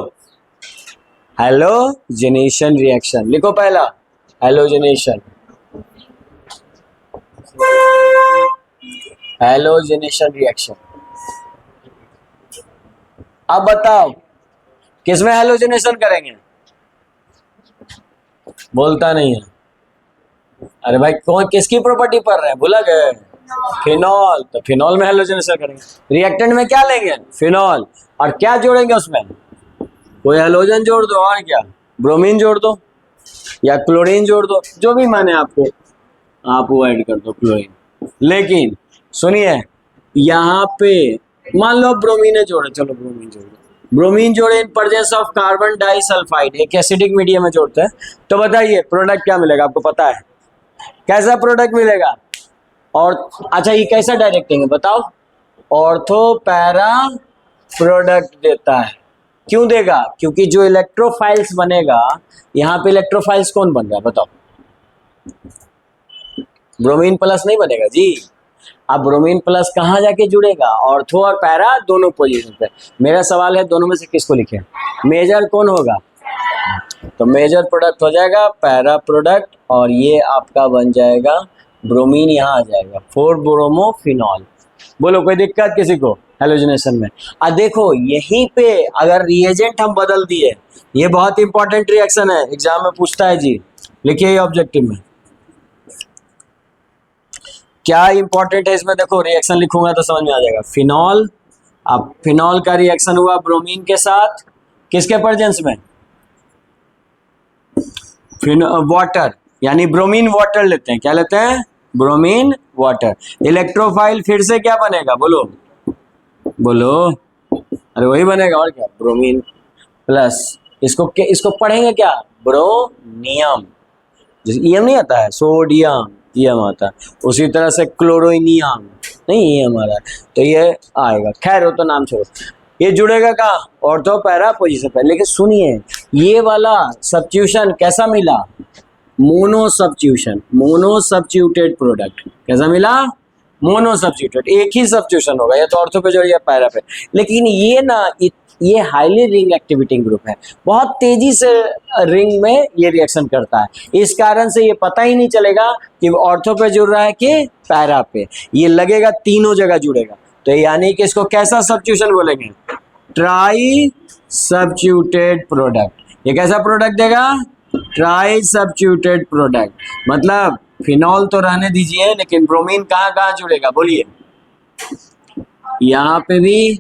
हैलोजेनेशन रिएक्शन, लिखो पहला हैलोजेनेशन, हैलोजेनेशन रिएक्शन। अब बताओ किसमें हैलोजेनेशन करेंगे? बोलता नहीं है। अरे भाई कौन किसकी प्रॉपर्टी पढ़ रहे हैं, भूला गए? फिनॉल, तो फिनॉल में हैलोजेनेशन करेंगे। रिएक्टेंट में क्या लेंगे? फिनॉल, और क्या जोड़ेंगे उसमें? कोई हैलोजन जोड़ दो, और क्या? ब्रोमीन जोड़ दो या क्लोरीन जोड़ दो, जो भी माने आपको, आप वो ऐड कर दो क्लोरीन। लेकिन सुनिए यहाँ पे मान लो ब्रोमीन है जोड़े, चलो ब्रोमीन जोड़ दो। ब्रोमीन जोड़े in presence of carbon disulphide, एक एसिडिक मीडियम में जोड़ते हैं, तो बताइए प्रोडक्ट क्या मिलेगा? आपको पता है कैसा प्रोडक्ट मिलेगा? और अच्छा ये कैसा डायरेक्टिंग है बताओ? ऑर्थो पैरा प्रोडक्ट देता है। क्यों देगा? क्योंकि जो इलेक्ट्रोफाइल्स बनेगा, यहाँ पे इलेक्ट्रोफाइल्स कौन बन रहा है बताओ? ब्रोमीन प्लस नहीं बनेगा जी। अब ब्रोमीन प्लस कहाँ जाके जुड़ेगा? ऑर्थो और पैरा दोनों पोजीशन पे। मेरा सवाल है दोनों में से किसको लिखे? मेजर कौन होगा? तो मेजर प्रोडक्ट हो जाएगा पैरा प्रोडक्ट, और ये आपका बन जाएगा ब्रोमीन, यहाँ आ जाएगा 4 ब्रोमोफिनॉल। बोलो कोई दिक्कत किसी को हैलोजिनेशन में? देखो यहीं पे अगर रिएजेंट हम बदल दिए, ये बहुत इंपॉर्टेंट रिएक्शन है, एग्जाम में पूछता है जी, लिखिए ये ऑब्जेक्टिव में क्या इंपॉर्टेंट है इसमें। देखो रिएक्शन लिखूंगा तो समझ में आ जाएगा। फिनॉल, अब फिनॉल का रिएक्शन हुआ ब्रोमीन के साथ, किसके प्रेजेंस में? वाटर, यानी ब्रोमीन वाटर लेते हैं। क्या लेते हैं? Bromine water. इलेक्ट्रोफाइल फिर से क्या बनेगा? बोलो बोलो। अरे वही बनेगा, और क्या? ब्रोमीन प्लस, इसको पढ़ेंगे क्या? ब्रोनियम। जैसे ईएम नहीं आता है, सोडियम ईएम आता है, उसी तरह से क्लोरोनियम नहीं ईएम आ रहा है, तो ये आएगा। खैर वो तो नाम छोड़ो। ये जुड़ेगा कहाँ? ऑर्थो पैरा पोजीशन पे। लेकिन सुनिए ये वाला सब्स्टिट्यूशन कैसा मिला? Mono substitution, mono substituted product. कैसा मिला? मोनो सब्स्टिट्यूटेड, एक ही सब्स्टिट्यूशन होगा, या तो ऑर्थो पे जोड़िए पैरा पे। लेकिन ये ना ये हाईली रिंग एक्टिविटी ग्रुप है, बहुत तेजी से रिंग में ये रिएक्शन करता है। इस कारण से ये पता ही नहीं चलेगा कि ऑर्थो पे जुड़ रहा है कि पैरा पे, ये लगेगा तीनों जगह जुड़ेगा। तो यानी कि इसको कैसा सब्स्टिट्यूशन बोलेंगे? Try substituted product. ये कैसा प्रोडक्ट देगा? Try substituted product. मतलब फिनॉल तो रहने दीजिए, लेकिन ब्रोमीन कहाँ कहाँ जुड़ेगा? बोलिए। यहाँ पे भी,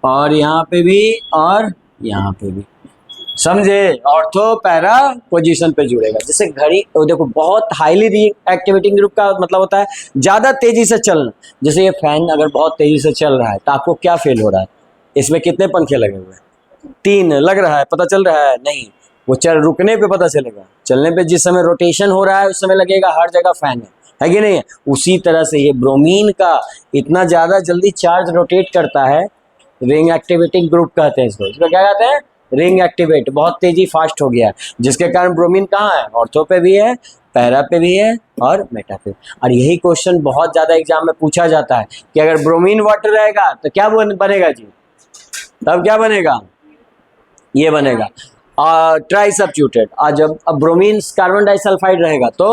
और यहाँ पे भी, और यहाँ पे भी। समझे? ऑर्थो पैरा पोजीशन पे जुड़ेगा। जैसे घड़ी, देखो बहुत हाईली रिएक्टिविटी ग्रुप का मतलब होता है ज्यादा तेजी से चलना। जैसे ये फैन अगर बहुत तेजी से चल रहा है तो आपको क्या फील हो रहा है? इसमें कितने पंखे लगे हुए हैं? 3 लग रहा है, पता चल रहा है? नहीं, वो चल रुकने पे पता चलेगा। चलने पे जिस समय रोटेशन हो रहा है उस समय लगेगा हर जगह फैन है कि नहीं? उसी तरह से ये ब्रोमीन का इतना ज्यादा जल्दी चार्ज रोटेट करता है, रिंग एक्टिवेटिंग ग्रुप कहते हैं इसको। इसको क्या कहते हैं? रिंग एक्टिवेट, बहुत तेजी फास्ट हो गया, जिसके कारण ब्रोमीन कहाँ है? ऑर्थो पे भी है, पैरा पे भी है, और मेटा पे। और यही क्वेश्चन बहुत ज्यादा एग्जाम में पूछा जाता है कि अगर ब्रोमीन वाटर रहेगा तो क्या बनेगा जी? तब क्या बनेगा? ये बनेगा ट्राई सब्स्टिट्यूटेड। जब अब ब्रोमीन कार्बन डाइसल्फाइड रहेगा तो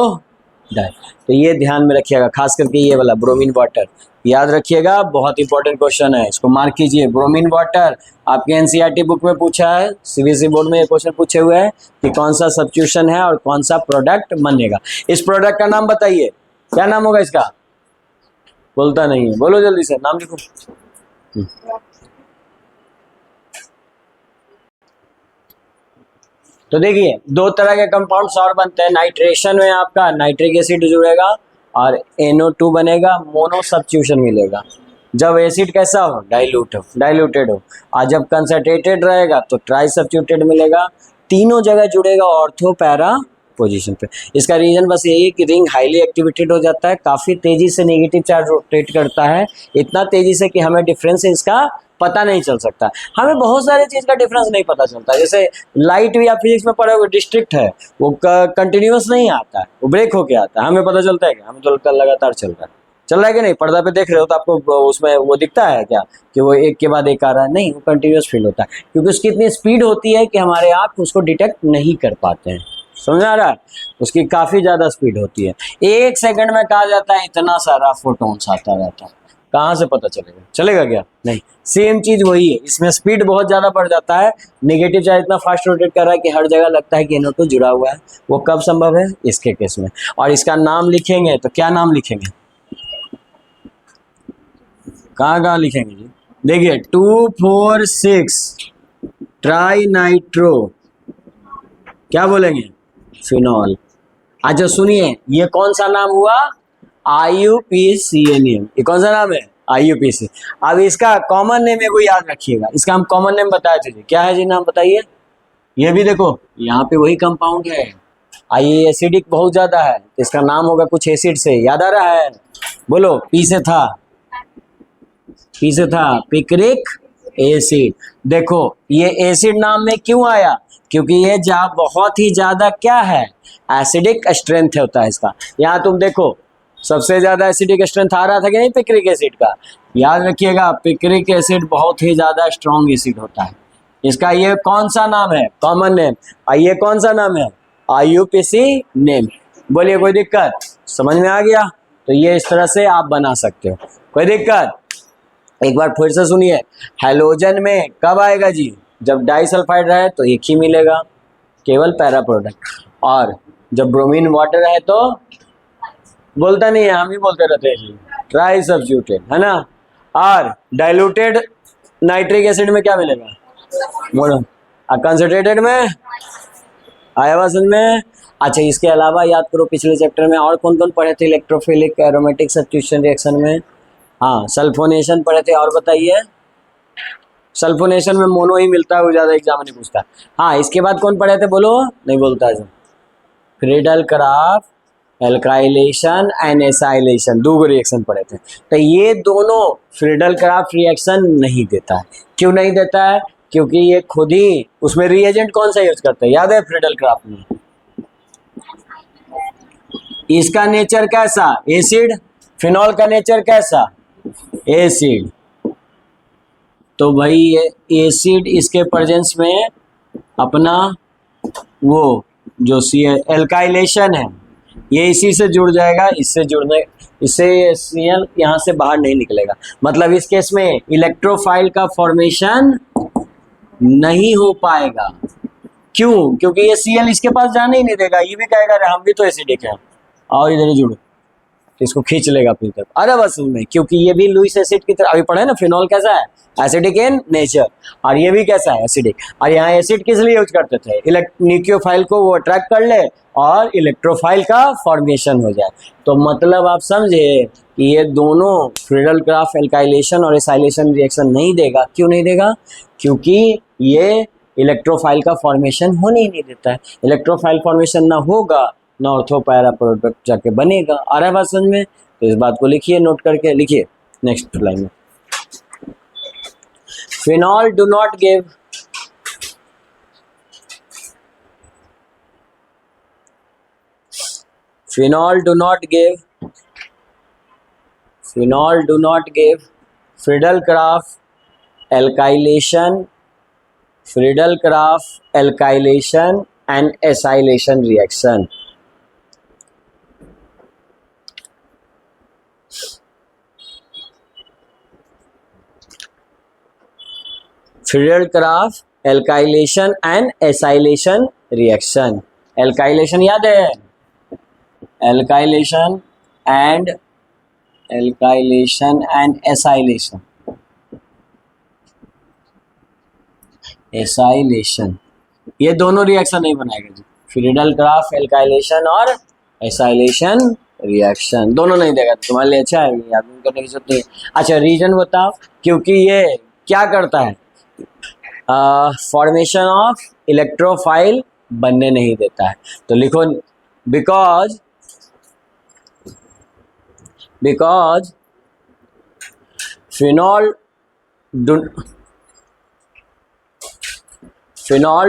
डाई। तो ये ध्यान में रखिएगा, खास करके ये वाला ब्रोमीन वाटर याद रखिएगा, बहुत इंपॉर्टेंट क्वेश्चन है, इसको मार्क कीजिए। ब्रोमीन वाटर आपके एनसीईआरटी बुक में पूछा है, सीबीएसई बोर्ड में ये क्वेश्चन पूछे हुए हैं कि कौन सा सब्स्टिट्यूशन है और कौन सा प्रोडक्ट बनेगा। इस प्रोडक्ट का नाम बताइए, क्या नाम होगा इसका? बोलता नहीं है, बोलो जल्दी से, नाम लिखो। तो देखिए दो तरह के कंपाउंड्स और बनते हैं, नाइट्रेशन में आपका नाइट्रिक एसिड जुड़ेगा और NO2 बनेगा, मोनो सब्स्टिट्यूशन मिलेगा। जब एसिड कैसा हो? डाइल्यूटेड हो, और जब कंसंट्रेटेड रहेगा तो ट्राई सब्स्टिट्यूटेड मिलेगा। तीनों जगह जुड़ेगा ऑर्थो पैरा पोजीशन पे। इसका रीजन बस यही है कि रिंग हाईली एक्टिवेटेड हो जाता है, काफ़ी तेजी से नेगेटिव चार्ज रोटेट करता है, इतना तेजी से कि हमें डिफरेंस इसका पता नहीं चल सकता। हमें बहुत सारे चीज़ का डिफरेंस नहीं पता चलता, जैसे लाइट भी आप फिजिक्स में पढ़े हो, डिस्ट्रिक्ट है, वो कंटिन्यूस नहीं आता है, वो ब्रेक होके आता है। हमें पता चलता है क्या? हमें तो लगातार चल रहा है कि नहीं? पर्दा पे देख रहे हो तो आपको उसमें वो दिखता है क्या कि वो एक के बाद एक आ रहा है? नहीं, वो कंटिन्यूस फील होता है, क्योंकि उसकी इतनी स्पीड होती है कि हमारे आँख उसको डिटेक्ट नहीं कर पाते हैं। समझ आ रहा है? उसकी काफ़ी ज़्यादा स्पीड होती है, 1 सेकंड में कहा जाता है इतना सारा फोटोन्स आता रहता है, कहाँ से पता चलेगा क्या? नहीं, सेम चीज़ वही है, इसमें स्पीड बहुत ज़्यादा बढ़ जाता है, नेगेटिव चार्ज इतना फास्ट रोटेट कर रहा है कि हर जगह लगता है कि NO2 जुड़ा हुआ है। वो कब संभव है? इसके केस में। और इसका नाम लिखेंगे तो क्या नाम लिखेंगे? कहाँ लिखेंगे जी? देखिए 2,4,6 ट्राई नाइट्रो, क्या बोलेंगे? फिनॉल। अच्छा सुनिए, ये कौन सा नाम हुआ? IUPACN। ये कौन सा नाम है? IUPAC। अब इसका कॉमन नेम है, कोई याद रखिएगा, इसका हम कॉमन नेम बताए थे, क्या है जी? नाम बताइए। ये भी देखो यहाँ पे वही कंपाउंड है, ये एसिडिक बहुत ज्यादा है, तो इसका नाम होगा कुछ एसिड से, याद आ रहा है? बोलो, पी से था पिक्रिक एसिड। देखो ये एसिड नाम में क्यों आया? क्योंकि ये बहुत ही ज्यादा क्या है? एसिडिक स्ट्रेंथ होता है इसका। यहाँ तुम देखो सबसे ज्यादा एसिडिक स्ट्रेंथ आ रहा था कि नहीं पिक्रिक एसिड का? याद रखिएगा, पिक्रिक एसिड बहुत ही ज्यादा स्ट्रॉन्ग एसिड होता है। इसका ये कौन सा नाम है? Common name. ये कौन सा नाम है? IUPAC name. बोलिए, कोई दिक्कत? समझ में आ गया? तो ये इस तरह से आप बना सकते हो, कोई दिक्कत? एक बार फिर से सुनिए, हैलोजन में कब आएगा जी? जब डाइसल्फाइड रहे तो एक ही मिलेगा, केवल पैरा प्रोडक्ट। और जब ब्रोमीन वाटर है तो बोलता नहीं है, हम ही बोलते रहते हैं जी, ट्राई सब्स्टिट्यूटेड, है ना? और डाइल्यूटेड नाइट्रिक एसिड में क्या मिलेगा? मोनो। कंसंट्रेटेड में आया समझ में? अच्छा, इसके अलावा याद करो पिछले चैप्टर में और कौन कौन पढ़े थे इलेक्ट्रोफिलिक एरोमेटिक सब्स्टिट्यूशन रिएक्शन में? हाँ, सल्फोनेशन पढ़े थे। और बताइए, सल्फोनेशन में मोनो ही मिलता है, वो ज़्यादा एग्जाम नहीं पूछता। हाँ, इसके बाद कौन पढ़े थे? बोलो, नहीं बोलता है। Friedel craft alkylation and acylation, दो रिएक्शन पढ़े थे। तो ये दोनों फ्रीडल क्राफ्ट रिएक्शन नहीं देता है। क्यों नहीं देता है? क्योंकि ये खुद ही उसमें रिएजेंट कौन सा यूज करते हैं, याद है? फ्रीडल क्राफ्ट में इसका नेचर कैसा? एसिड। फिनॉल का नेचर कैसा? एसिड। तो भाई ये एसिड इसके प्रेजेंस में अपना वो जो एल्काइलेशन है ये इसी से जुड़ जाएगा, इससे Cl यहाँ से बाहर नहीं निकलेगा। मतलब इस केस में इलेक्ट्रोफाइल का फॉर्मेशन नहीं हो पाएगा। क्यों? क्योंकि ये Cl इसके पास जाने ही नहीं देगा, ये भी कहेगा हम भी तो एसिडिक है और इधर जुड़ो, तो इसको खींच लेगा फिर तक। अरे बस में, क्योंकि ये भी लुईस एसिड की तरह, अभी पढ़े ना, फिनॉल कैसा है? एसिडिक इन नेचर, और ये भी कैसा है? एसिडिक। और यहाँ एसिड किस लिए यूज करते थे? न्यूक्लियोफाइल को वो अट्रैक्ट कर ले और इलेक्ट्रोफाइल का फॉर्मेशन हो जाए। तो मतलब आप समझे कि ये दोनों फ्रीडल क्राफ्ट एल्काइलेशन और एसाइलेशन रिएक्शन नहीं देगा। क्यों नहीं देगा? क्योंकि ये इलेक्ट्रोफाइल का फॉर्मेशन होने ही नहीं देता है। इलेक्ट्रोफाइल फॉर्मेशन ना होगा ना ऑर्थो पैरा प्रोडक्ट जाके बनेगा। आ रहा है बात समझ में? तो इस बात को लिखिए, नोट करके लिखिए नेक्स्ट लाइन में। Phenol do not give phenol do not give Friedel craft alkylation and acylation reaction. Friedel-Crafts alkylation and acylation reaction. Alkylation याद है? Alkylation and acylation. Acylation ये दोनों रिएक्शन नहीं बनाएगा जी. Friedel-Crafts alkylation और acylation रिएक्शन दोनों नहीं देगा. तुम्हारे लिए अच्छा है, याद करने की जरूरत नहीं. अच्छा रीजन बताओ, क्योंकि ये क्या करता है? फॉर्मेशन ऑफ इलेक्ट्रोफाइल बनने नहीं देता है. तो लिखो because phenol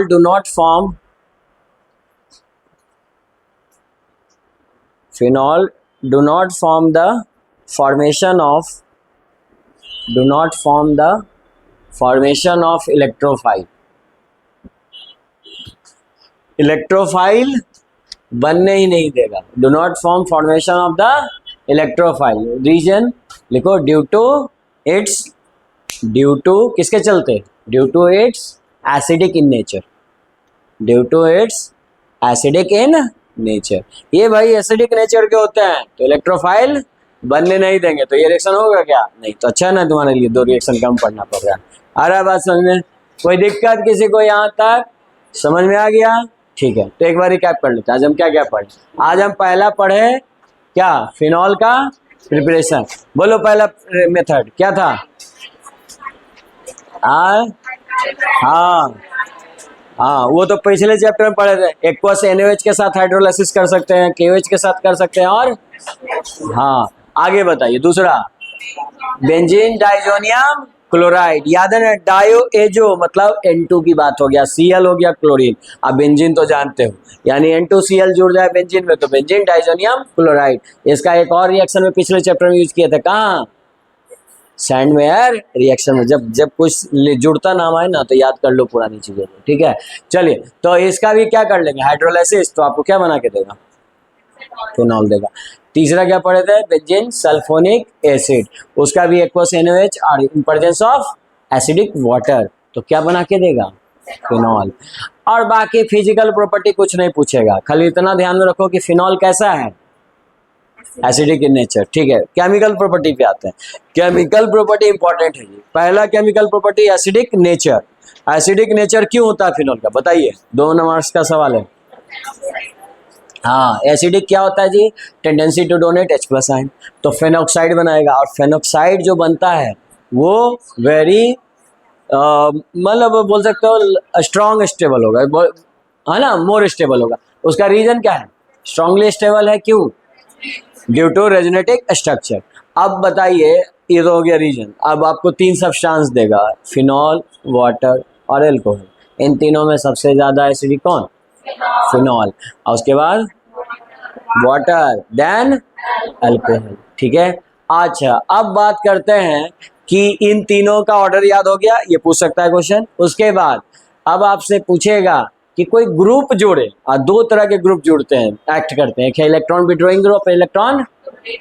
do not form phenol do not form the formation of electrophile. Electrophile बनने ही नहीं देगा. Do not form formation of the electrophile. Reason लिखो ड्यू टू किसके चलते? Due to its acidic in nature. Due to its acidic in nature. ये भाई acidic nature के होते हैं तो इलेक्ट्रोफाइल बनने नहीं देंगे. तो ये रिएक्शन होगा क्या? नहीं. तो अच्छा ना तुम्हारे लिए 2 रिएक्शन कम पढ़ना पड़ रहा है. आ रहा है बात समझ में? कोई दिक्कत किसी को यहाँ तक समझ में आ गया? ठीक है. तो एक बार रिकैप कर लेते हैं. आज हम क्या क्या पढ़े? आज हम पहला पढ़े क्या? फिनॉल का प्रिपरेशन. बोलो पहला मेथड क्या था? हाँ वो तो पिछले चैप्टर में पढ़े थे. एक्वस NaOH के साथ हाइड्रोलाइसिस कर सकते हैं, KOH के साथ कर सकते हैं. और हाँ आगे बताइए. दूसरा बेंजीन डाइजोनियम क्लोराइड. याद है ना? डायो एजो मतलब N2 की बात हो गया, Cl हो गया क्लोरीन. अब बेंजीन तो जानते हो, यानी N2Cl जुड़ जाए बेंजीन में तो बेंजीन डाइजोनियम क्लोराइड. इसका एक और रिएक्शन में पिछले चैप्टर में यूज किया था. कहाँ? सैंडवेयर रिएक्शन में. जब कुछ जुड़ता नाम आए ना तो याद कर लो पुरानी चीजों को. ठीक है चलिए. तो इसका भी क्या कर लेंगे? हाइड्रोलाइसिस. तो आपको क्या बना के देगा? फिनॉल देगा. तीसरा क्या पढ़े थे? Benzene sulphonic acid. उसका भी एक्वस NaOH और in presence of acidic water. तो क्या बना के देगा? फिनॉल. और बाकी फिजिकल प्रॉपर्टी कुछ नहीं पूछेगा. खाली इतना ध्यान में रखो कि फिनॉल कैसा है? Acidic in nature. ठीक है. केमिकल प्रॉपर्टी पे आते हैं. केमिकल प्रॉपर्टी इंपॉर्टेंट है जी. पहला chemical property acidic nature. Acidic nature क्यों होता है फिनॉल का? बताइए. 2 नंबर्स का सवाल है. हाँ एसिडिक क्या होता है जी? Tendency to donate H+ ion. तो फेनॉक्साइड बनाएगा. और फेनॉक्साइड जो बनता है वो वेरी मतलब बोल सकते हो स्ट्रॉन्ग स्टेबल होगा, है ना? मोर स्टेबल होगा. उसका रीजन क्या है? स्ट्रांगली स्टेबल है. क्यों? Due to resonetic structure. अब बताइए, ये तो हो गया रीजन. अब आपको 3 सब्सटेंस देगा, फिनॉल, वाटर और एल्कोहल. इन तीनों में सबसे ज्यादा एसिडिक कौन? फिनॉल. और उसके बाद वाटर, देन एल्कोहल. ठीक है. अच्छा अब बात करते हैं कि इन तीनों का ऑर्डर याद हो गया, ये पूछ सकता है क्वेश्चन. उसके बाद अब आपसे पूछेगा कि कोई ग्रुप जोड़े. और 2 तरह के ग्रुप जुड़ते हैं, एक्ट करते हैं. एक है electron withdrawing group, electron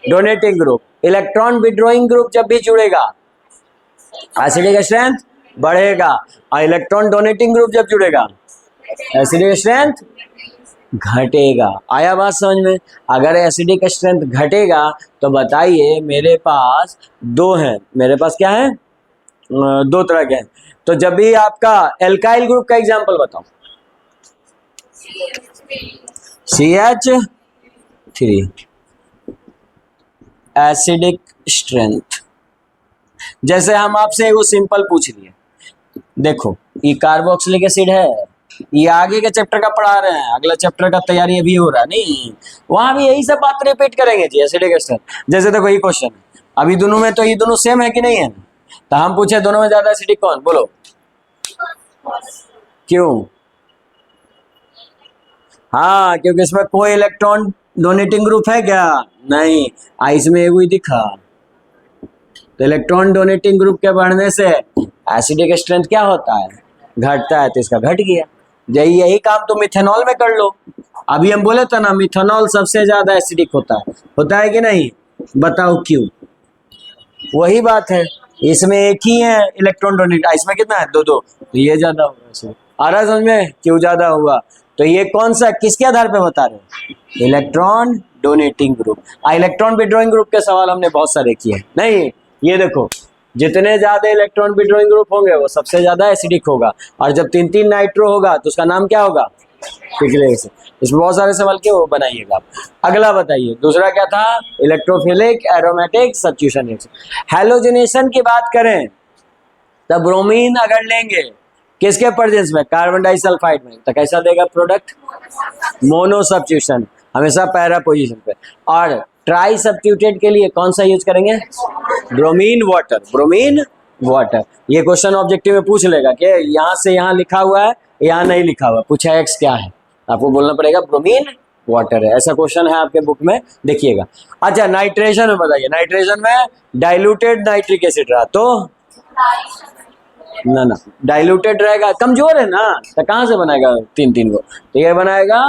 donating group. Electron withdrawing group जब भी जुड़ेगा एसिडिक स्ट्रेंथ बढ़ेगा. और इलेक्ट्रॉन डोनेटिंग ग्रुप जब जुड़ेगा एसिडिक स्ट्रेंथ घटेगा. आया बात समझ में? अगर एसिडिक स्ट्रेंथ घटेगा तो बताइए मेरे पास 2 हैं. मेरे पास क्या है? 2 तरह के हैं. तो जब भी आपका एल्काइल ग्रुप का एग्जांपल बताओ. CH3 acidic strength. जैसे हम आपसे वो सिंपल पूछ लिए. देखो ये कार्बोक्सिलिक एसिड है, ये आगे के चैप्टर का पढ़ा रहे हैं, अगला चैप्टर का तैयारी अभी हो रहा है. नहीं वहां भी यही सब बात रिपीट करेंगे जी. एसिडिक स्ट्रेंथ जैसे देखो ये क्वेश्चन है अभी दोनों में, तो ये दोनों सेम है कि नहीं है? तो हम पूछे दोनों में ज्यादा एसिडिक कौन? बोलो. क्यों? हाँ क्योंकि इसमें कोई इलेक्ट्रॉन डोनेटिंग ग्रुप है क्या? नहीं. इसमें एक ही दिखा. तो इलेक्ट्रॉन डोनेटिंग ग्रुप के बढ़ने से एसिडिक स्ट्रेंथ क्या होता है? घटता है. तो इसका घट गया. यही काम तो मिथेनॉल में कर लो. अभी हम बोले था ना मिथेनॉल सबसे ज्यादा एसिडिक होता है कि नहीं? बताओ क्यों? वही बात है. इसमें एक ही है इलेक्ट्रॉन डोनेट, इसमें कितना है? दो दो, तो ये ज्यादा होगा इसमें। आ रहा है समझ में क्यों ज्यादा हुआ? तो ये कौन सा किसके आधार पे बता रहे हो? Electron donating group. Electron withdrawing group के सवाल हमने बहुत सारे किए नहीं। ये देखो, जितने ज्यादा इलेक्ट्रॉन विड्रॉइंग ग्रुप होंगे वो सबसे ज्यादा एसिडिक होगा, और जब 3-3 नाइट्रो होगा तो उसका नाम क्या होगा? पिक्लेस। इसमें बहुत सारे सवाल के वो बनाइएगा। अगला बताइए, दूसरा क्या था? Electrophilic aromatic substitution reaction. Halogenation की बात करें तब ब्रोमीन अगर लेंगे किसके प्रेजेंस में? कार्बन डाइसल्फाइड में, तो कैसा देगा प्रोडक्ट? मोनो सब्स्टिट्यूशन, हमेशा पैरा पोजीशन पे। और ट्राई सब्स्टिट्यूटेड के लिए कौन सा यूज करेंगे? Bromine water, bromine water. ये क्वेश्चन ऑब्जेक्टिव में पूछ लेगा कि यहाँ से यहाँ लिखा हुआ है, यहाँ नहीं लिखा हुआ, पूछा एक्स क्या है, आपको बोलना पड़ेगा ब्रोमीन वाटर है। ऐसा क्वेश्चन है आपके बुक में, देखिएगा। अच्छा, नाइट्रेशन में बताइए, नाइट्रेशन में डाइल्यूटेड नाइट्रिक एसिड रहा तो ना डाइल्यूटेड रहेगा, कमजोर है ना, तो कहाँ से बनाएगा 3-3 को? तो ये बनाएगा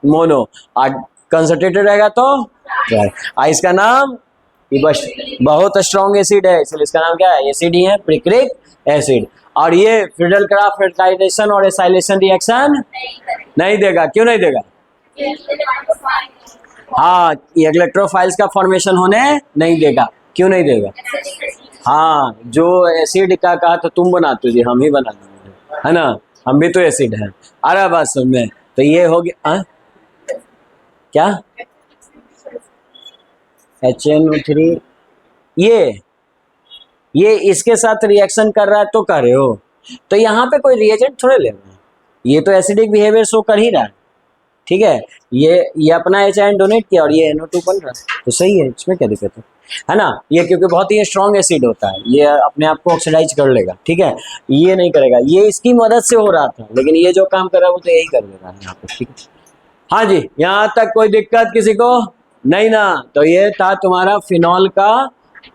मोनो। और कंसंट्रेटेड रहेगा तो इसका नाम बस बहुत स्ट्रॉन्ग एसिड है, इसलिए इसका नाम क्या है? एसिड ही है, पिक्रिक एसिड। और ये फ्रीडल क्राफ्ट फर्टिलाइजेशन और एसाइलेशन रिएक्शन नहीं देगा। क्यों नहीं देगा? हाँ, ये इलेक्ट्रोफाइल्स का फॉर्मेशन होने नहीं देगा। क्यों नहीं देगा? हाँ, जो एसिड का कहा तो तुम बनाते जी, हम ही बना देंगे, है ना, हम भी तो एसिड हैं। आ रहा बात समझ में? तो ये हो गया क्या? HNO3 ये इसके साथ रिएक्शन कर रहा है तो कर रहे हो, तो यहाँ पे कोई रिएजेंट थोड़े लेना है, ये तो एसिडिक बिहेवियर शो कर ही रहा है, ठीक है। ये अपना H आयन डोनेट किया और ये NO2 बन रहा है, तो सही है, इसमें क्या दिक्कत है ना। ये क्योंकि बहुत ही स्ट्रॉन्ग एसिड होता है, ये अपने आप को ऑक्सीडाइज कर लेगा, ठीक है, ये नहीं करेगा, ये इसकी मदद से हो रहा था, लेकिन ये जो काम कर रहा है वो तो यही कर देगा यहाँ पे, ठीक है। हाँ जी, यहाँ तक कोई दिक्कत किसी को नहीं ना? तो ये था तुम्हारा फिनॉल का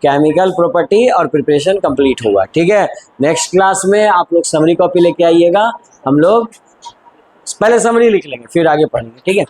केमिकल प्रॉपर्टी और प्रिपरेशन कंप्लीट हुआ, ठीक है। नेक्स्ट क्लास में आप लोग समरी कॉपी लेके आइएगा, हम लोग पहले समरी लिख लेंगे फिर आगे पढ़ेंगे, ठीक है।